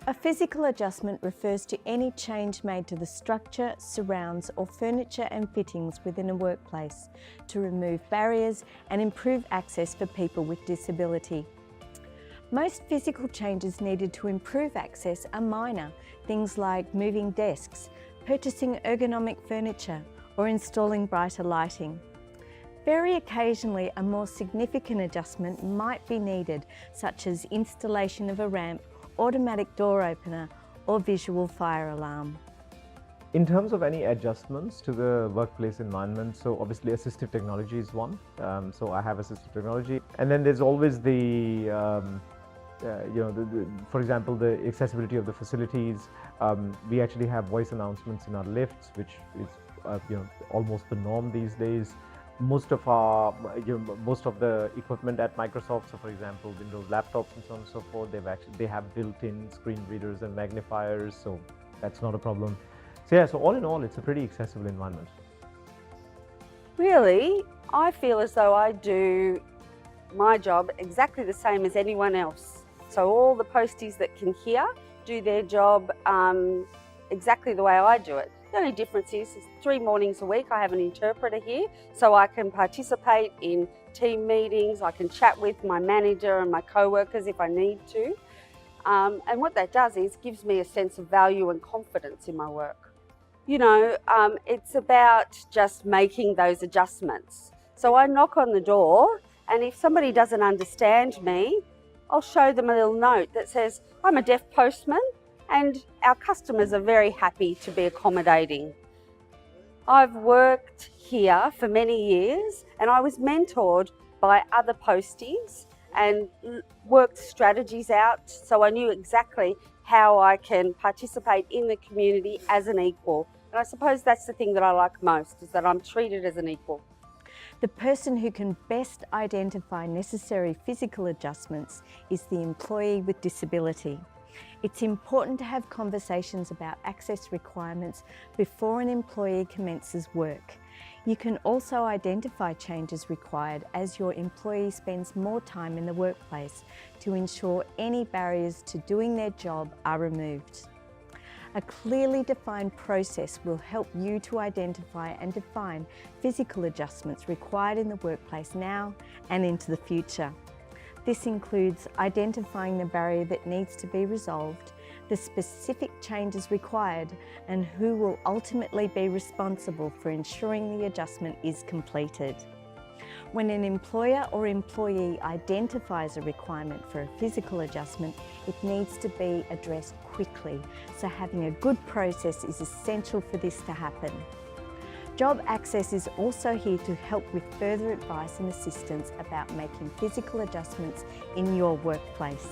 A physical adjustment refers to any change made to the structure, surrounds or furniture and fittings within a workplace to remove barriers and improve access for people with disability. Most physical changes needed to improve access are minor, things like moving desks, purchasing ergonomic furniture or installing brighter lighting. Very occasionally, a more significant adjustment might be needed, such as installation of a ramp, automatic door opener or visual fire alarm. In terms of any adjustments to the workplace environment, so obviously assistive technology is one. So I have assistive technology, and then there's always the for example, the accessibility of the facilities. We actually have voice announcements in our lifts, which is almost the norm these days. Most of the equipment at Microsoft, so for example Windows laptops and so on and so forth, they have built-in screen readers and magnifiers, so that's not a problem. So yeah, so all in all, it's a pretty accessible environment. Really, I feel as though I do my job exactly the same as anyone else. So all the posties that can hear do their job exactly the way I do it. The only difference is 3 mornings a week I have an interpreter here, so I can participate in team meetings, I can chat with my manager and my co-workers if I need to. And what that does is gives me a sense of value and confidence in my work. It's about just making those adjustments. So I knock on the door, and if somebody doesn't understand me, I'll show them a little note that says, I'm a deaf postman, and our customers are very happy to be accommodating. I've worked here for many years, and I was mentored by other posties and worked strategies out, so I knew exactly how I can participate in the community as an equal. And I suppose that's the thing that I like most, is that I'm treated as an equal. The person who can best identify necessary physical adjustments is the employee with disability. It's important to have conversations about access requirements before an employee commences work. You can also identify changes required as your employee spends more time in the workplace to ensure any barriers to doing their job are removed. A clearly defined process will help you to identify and define physical adjustments required in the workplace now and into the future. This includes identifying the barrier that needs to be resolved, the specific changes required, and who will ultimately be responsible for ensuring the adjustment is completed. When an employer or employee identifies a requirement for a physical adjustment, it needs to be addressed quickly, so having a good process is essential for this to happen. Job Access is also here to help with further advice and assistance about making physical adjustments in your workplace.